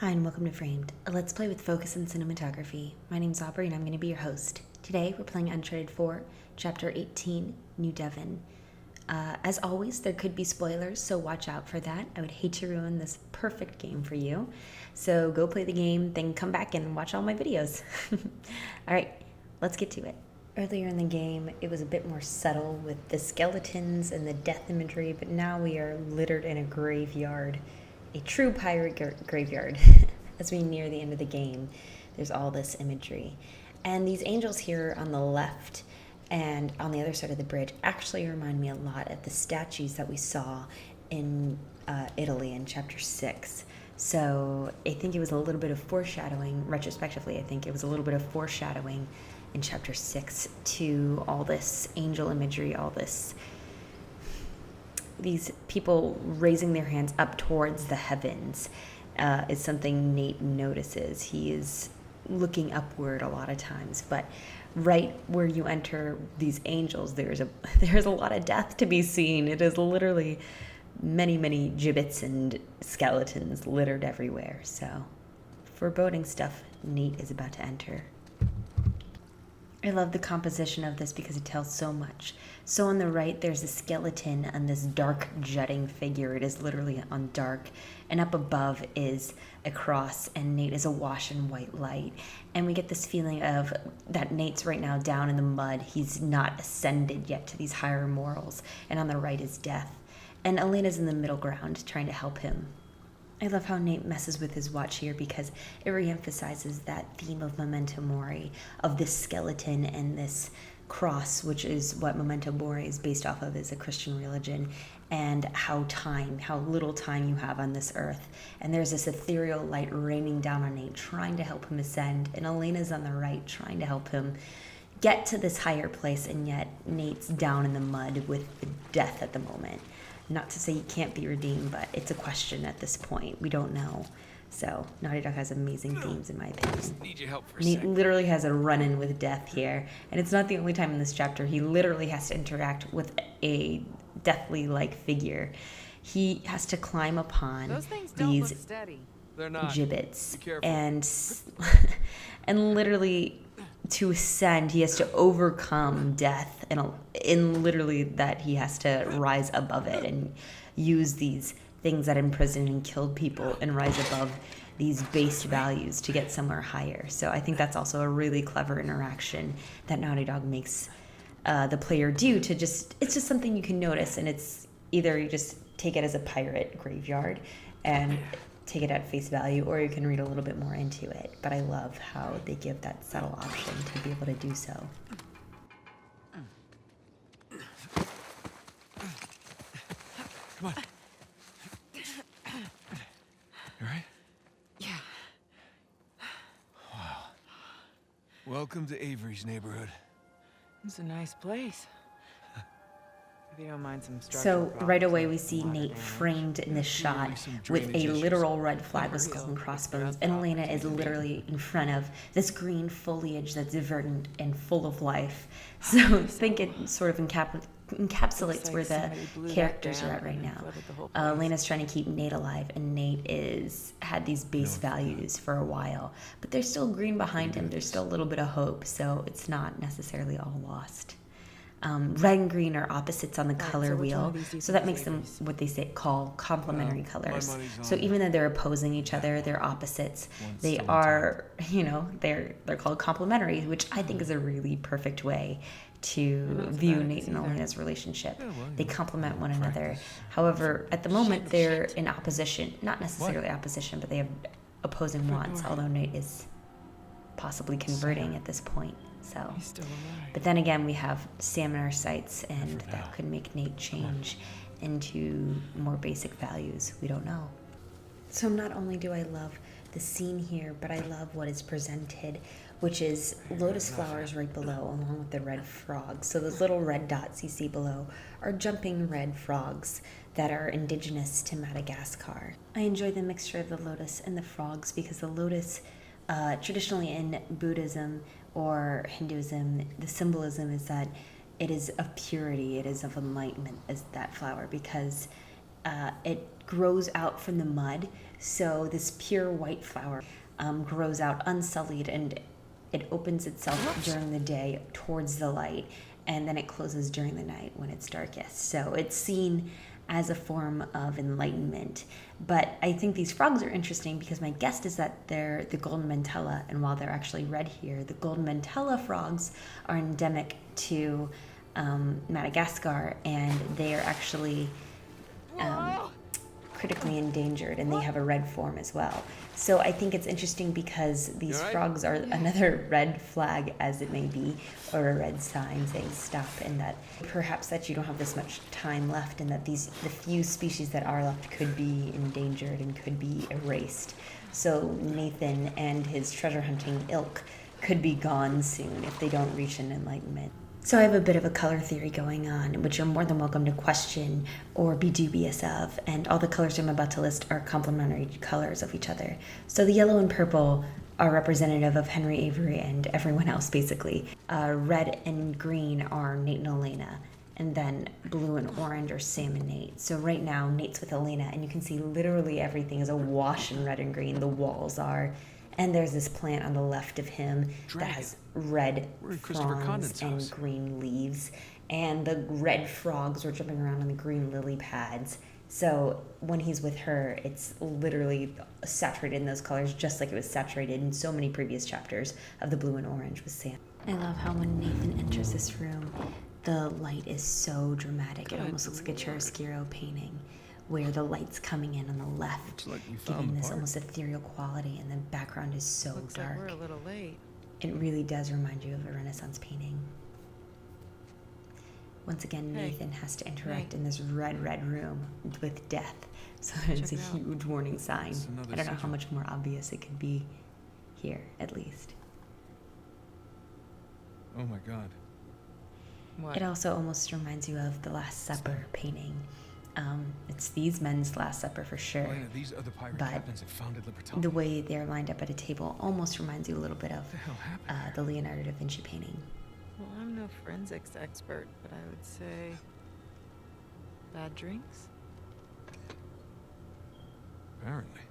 Hi and welcome to Framed, a Let's Play with focus on cinematography. My name's Aubrey and I'm going to be your host. Today we're playing Uncharted 4, Chapter 18, New Devon. As always, there could be spoilers, so watch out for that. I would hate to ruin this perfect game for you. So go play the game, then come back and watch all my videos. Alright, let's get to it. Earlier in the game, it was a bit more subtle with the skeletons and the death imagery, but now we are littered in a graveyard. A true pirate graveyard. As we near the end of the game, there's all this imagery. And these angels here on the left and on the other side of the bridge actually remind me a lot of the statues that we saw in Italy in Chapter 6. So I think it was a little bit of foreshadowing, retrospectively, I think it was a little bit of foreshadowing in Chapter 6 to all this angel imagery, all this these people raising their hands up towards the heavens is something Nate notices. He is looking upward a lot of times, but right where you enter these angels, there's a lot of death to be seen. It is literally many gibbets and skeletons littered everywhere. So foreboding stuff Nate is about to enter. I love the composition of this because it tells so much. So on the right, there's a skeleton and this dark jutting figure. It is literally on dark. And up above is a cross, and Nate is awash in white light. And we get this feeling of that Nate's right now down in the mud. He's not ascended yet to these higher morals. And on the right is death. And Elena's in the middle ground trying to help him. I love how Nate messes with his watch here because it reemphasizes that theme of memento mori, of this skeleton and this cross, which is what memento mori is based off of, is a Christian religion, and how little time you have on this earth. And there's this ethereal light raining down on Nate, trying to help him ascend, and Elena's on the right, trying to help him get to this higher place, and yet Nate's down in the mud with the death at the moment. Not to say he can't be redeemed, but it's a question at this point. We don't know. So Naughty Dog has amazing themes, in my opinion. Need your help for a Nate sec. literally has a run-in with death here, and it's not the only time in this chapter. He literally has to interact with a deathly-like figure. He has to climb upon Those things don't these look steady. They're not. gibbets, Be careful. and literally to ascend, he has to overcome death, and in literally that he has to rise above it and use these things that imprisoned and killed people and rise above these base values to get somewhere higher. So I think that's also a really clever interaction that Naughty Dog makes the player do to it's just something you can notice, and it's either you just take it as a pirate graveyard and take it at face value, or you can read a little bit more into it. But I love how they give that subtle option to be able to do so. Come on. You alright? Yeah. Wow. Welcome to Avery's neighborhood. It's a nice place. If you don't mind some So structural right problems away like we see water Nate damage. framed in this shot with a literal red flag with skulls and crossbones, and Elena is literally in front of this green foliage that's verdant and full of life. So I think it sort of encapsulates where the characters are at right now. Elena's trying to keep Nate alive, and Nate had these base values for a while, but there's still green behind him. There's still a little bit of hope, so it's not necessarily all lost. Red and green are opposites on the color wheel, so that makes them what they call complementary colors. So even though they're opposing each other, they're opposites. They are, they're called complementary, which I think is a really perfect way to view Nate and Elena's relationship. They complement one another. However, at the moment, they're in opposition. Not necessarily opposition, but they have opposing wants, although Nate is possibly converting at this point. So, He's still alive. but then again, we have Sam in our sights, and that could make Nate change into more basic values. We don't know. So not only do I love the scene here, but I love what is presented, which is lotus flowers right below, along with the red frogs. So those little red dots you see below are jumping red frogs that are indigenous to Madagascar. I enjoy the mixture of the lotus and the frogs because the lotus, traditionally in Buddhism or Hinduism, the symbolism is that it is of purity, it is of enlightenment as that flower, because it grows out from the mud. So this pure white flower grows out unsullied, and it opens itself during the day towards the light, and then it closes during the night when it's darkest. So it's seen as a form of enlightenment. But I think these frogs are interesting because my guess is that they're the golden mantella, and while they're actually red here, the golden mantella frogs are endemic to Madagascar, and they are actually critically endangered, and they have a red form as well. So I think it's interesting because these You all right? frogs are another red flag, as it may be, or a red sign saying stop, and that perhaps that you don't have this much time left, and that the few species that are left could be endangered and could be erased. So Nathan and his treasure hunting ilk could be gone soon if they don't reach an enlightenment. So I have a bit of a color theory going on, which you're more than welcome to question or be dubious of, and all the colors I'm about to list are complementary colors of each other. So the yellow and purple are representative of Henry Avery and everyone else, basically. Red and green are Nate and Elena, and then blue and orange are Sam and Nate. So right now, Nate's with Elena, and you can see literally everything is awash in red and green. The walls are. And there's this plant on the left of him that has red We're in Christopher fronds Condon's and house. green leaves. And the red frogs are jumping around on the green lily pads. So when he's with her, it's literally saturated in those colors, just like it was saturated in so many previous chapters of the blue and orange with Sam. I love how when Nathan enters this room, the light is so dramatic. It almost looks like a chiaroscuro painting, where the light's coming in on the left, Looks like we found giving the this part. almost ethereal quality, and the background is so Looks dark. like we're a little late. It really does remind you of a Renaissance painting. Once again, Hey. Nathan has to interact Hey. in this red room with death. So it's Check a it out. huge warning sign. It's another I don't know how sigil. much more obvious it could be here, at least. Oh my god. What? It also almost reminds you of the Last Supper painting. It's these men's Last Supper for sure. Elena, these other pirate But captains have founded Libertalia. The way they're lined up at a table almost reminds you a little bit of What the hell happened? the Leonardo da Vinci painting. Well, I'm no forensics expert, but I would say bad drinks. Apparently.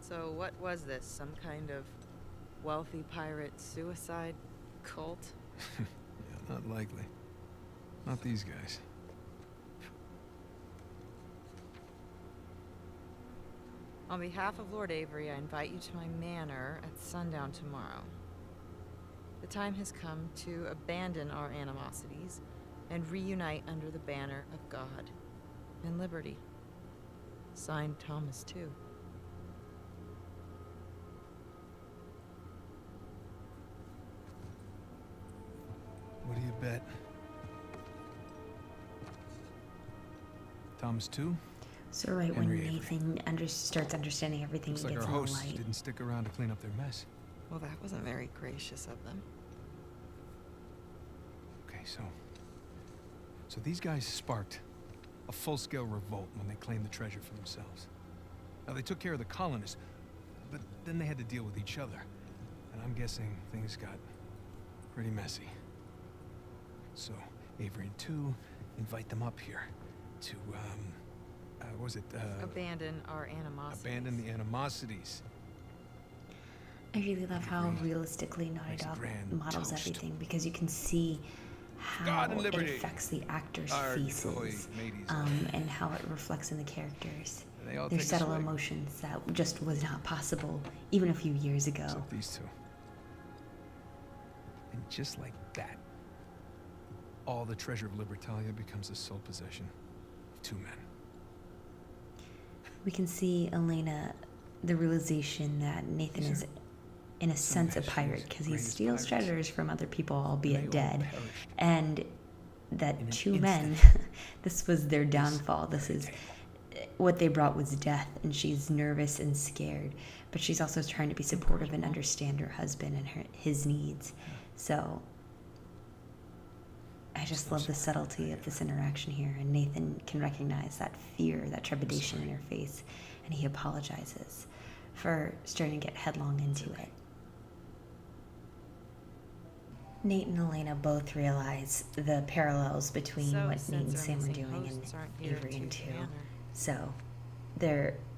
So what was this? Some kind of wealthy pirate suicide cult? Yeah, not likely. Not these guys. On behalf of Lord Avery, I invite you to my manor at sundown tomorrow. The time has come to abandon our animosities and reunite under the banner of God and liberty. Signed, Thomas, too. What do you bet? Thomas too? So right Henry when Avery. Nathan starts understanding everything, Looks he like gets our in the hosts light. didn't stick around to clean up their mess. Well, that wasn't very gracious of them. Okay, so these guys sparked a full-scale revolt when they claimed the treasure for themselves. Now, they took care of the colonists, but then they had to deal with each other. And I'm guessing things got pretty messy. So, Avery and Two invite them up here to, Abandon our animosities. abandon the animosities. I really love how realistically Naughty Makes a Dog grand models toast. everything, because you can see how God and it liberty. affects the actors' Arg, faces, ahoy, mateys. and how it reflects in the characters. They all Their take a subtle swig. emotions that just was not possible even a few years ago. Except these two. And just like that, all the treasure of Libertalia becomes the sole possession of two men. We can see Elena, the realization that Nathan These is, are in a some of sense, a pirate history's because he greatest steals pirates. treasures from other people, And they albeit all dead. perished And that in an two men, instant. this was their downfall. This very is table. what they brought was death, and she's nervous and scared, but she's also trying to be supportive and understand her husband and his needs. So I just love the subtlety of this interaction here, and Nathan can recognize that fear, that trepidation in her face, and he apologizes for starting to get headlong into it. Nate and Elena both realize the parallels between So, what Nate since and our Sam are missing doing hosts aren't and here Avery to and Two. manor, So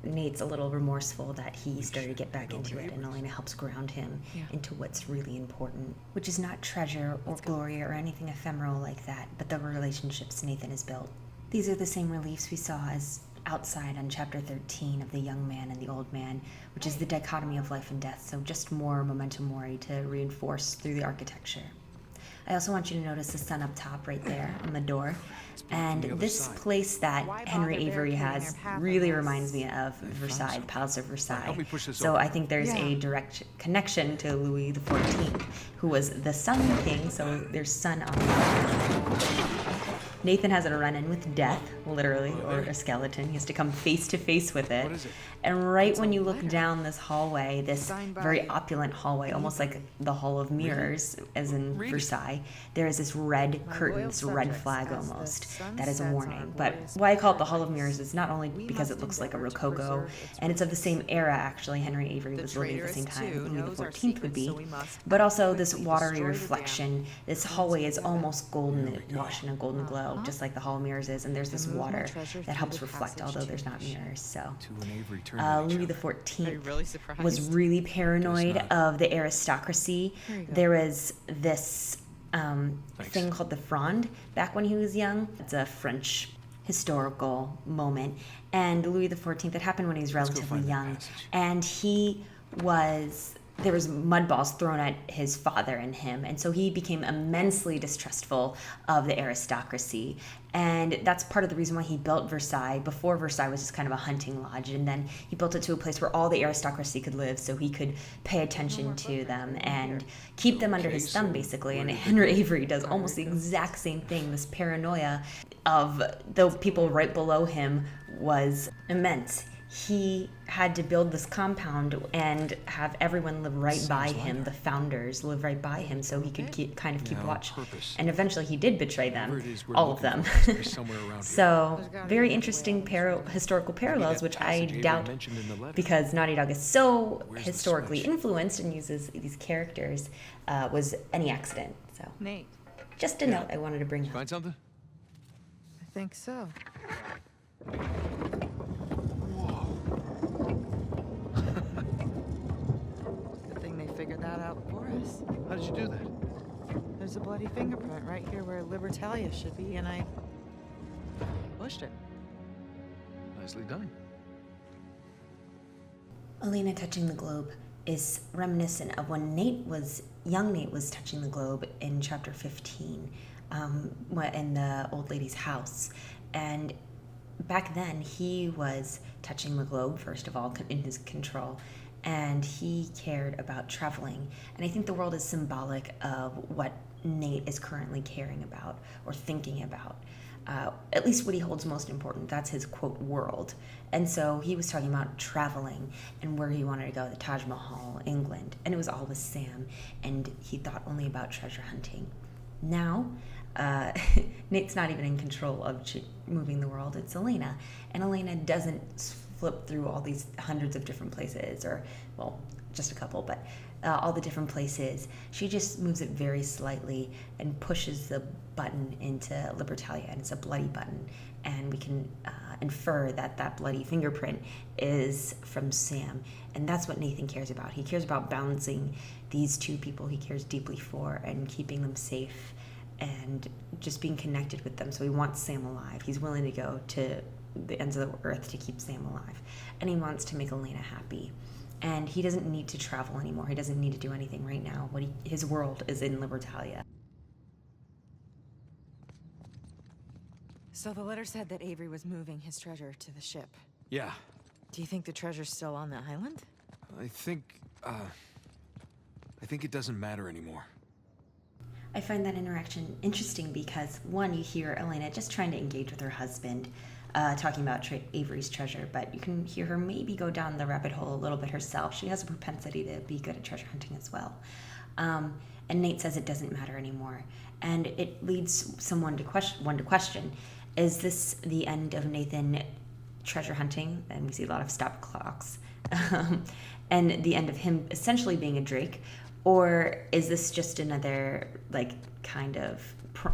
Nate's a little remorseful that he started to get back into it, and Elena helps ground him into what's really important, which is not treasure or glory or anything ephemeral like that, but the relationships Nathan has built. These are the same reliefs we saw as outside on chapter 13 of the young man and the old man, which is the dichotomy of life and death, so just more memento mori to reinforce through the architecture. I also want you to notice the sun up top right there on the door. And this place that Henry Avery has really reminds me of Versailles, Palace of Versailles. So I think there's a direct connection to Louis XIV, who was the Sun King, so there's sun on the top. Nathan has a run-in with death, literally, or a skeleton. He has to come face to face with it. And right when you look down this hallway, this very opulent hallway, almost like the Hall of Mirrors, as in Versailles, there is this red curtain, this red flag almost, that is a warning. But why I call it the Hall of Mirrors is not only because it looks like a Rococo, and it's of the same era, actually. Henry Avery was living at the same time Louis XIV would be. But also this watery reflection. This hallway is almost golden, it washed in a golden glow, just like the Hall of Mirrors is, and there's this water that helps reflect, although there's not mirrors. So Louis XIV was really paranoid of the aristocracy. There was this thing called the Fronde back when he was young. It's a French historical moment, and Louis XIV, it happened when he was relatively young, and there was mud balls thrown at his father and him, and so he became immensely distrustful of the aristocracy. And that's part of the reason why he built Versailles. Before, Versailles was just kind of a hunting lodge, and then he built it to a place where all the aristocracy could live, so he could pay attention to them and keep them under his thumb, basically. And Henry Avery does almost the exact same thing. This paranoia of the people right below him was immense. He had to build this compound and have everyone live right by him, the founders live right by him, so he could keep watch. And eventually he did betray them, all of them. So very interesting historical parallels, which I doubt, because Naughty Dog is so historically influenced and uses these characters, was any accident. So Nate, just a note I wanted to bring up. Find something? I think so. Good thing they figured that out for us. How did you do that? There's a bloody fingerprint right here where Libertalia should be, and I pushed it. Nicely done. Elena touching the globe is reminiscent of when young Nate was touching the globe in chapter 15, in the old lady's house. And back then, he was touching the globe, first of all, in his control, and he cared about traveling. And I think the world is symbolic of what Nate is currently caring about or thinking about. At least what he holds most important. That's his, quote, world. And so he was talking about traveling and where he wanted to go, the Taj Mahal, England. And it was all with Sam, and he thought only about treasure hunting. Now, Nate's not even in control of moving the world. It's Elena. And Elena doesn't flip through all these hundreds of different places, or, well, just a couple, but all the different places. She just moves it very slightly and pushes the button into Libertalia, and it's a bloody button. And we can infer that that bloody fingerprint is from Sam. And that's what Nathan cares about. He cares about balancing these two people he cares deeply for and keeping them safe and just being connected with them. So he wants Sam alive. He's willing to go to the ends of the earth to keep Sam alive. And he wants to make Elena happy. And he doesn't need to travel anymore. He doesn't need to do anything right now. His world is in Libertalia. So the letter said that Avery was moving his treasure to the ship. Yeah. Do you think the treasure's still on the island? I think it doesn't matter anymore. I find that interaction interesting because, one, you hear Elena just trying to engage with her husband, talking about Avery's treasure, but you can hear her maybe go down the rabbit hole a little bit herself. She has a propensity to be good at treasure hunting as well. And Nate says it doesn't matter anymore. And it leads someone to question, is this the end of Nathan treasure hunting? And we see a lot of stop clocks. And the end of him essentially being a Drake? Or is this just another, kind of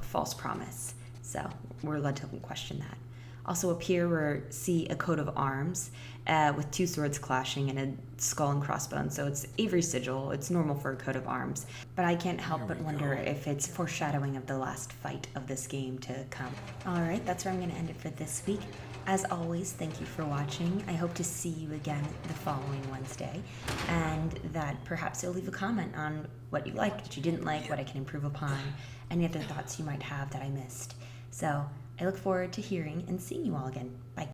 false promise? So we're led to question that. Also up here we see a coat of arms with two swords clashing and a skull and crossbones. So it's Avery's sigil. It's normal for a coat of arms. But I can't help but wonder if it's foreshadowing of the last fight of this game to come. Alright, that's where I'm going to end it for this week. As always, thank you for watching. I hope to see you again the following Wednesday, and that perhaps you'll leave a comment on what you liked, what you didn't like, what I can improve upon, any other thoughts you might have that I missed. So I look forward to hearing and seeing you all again. Bye.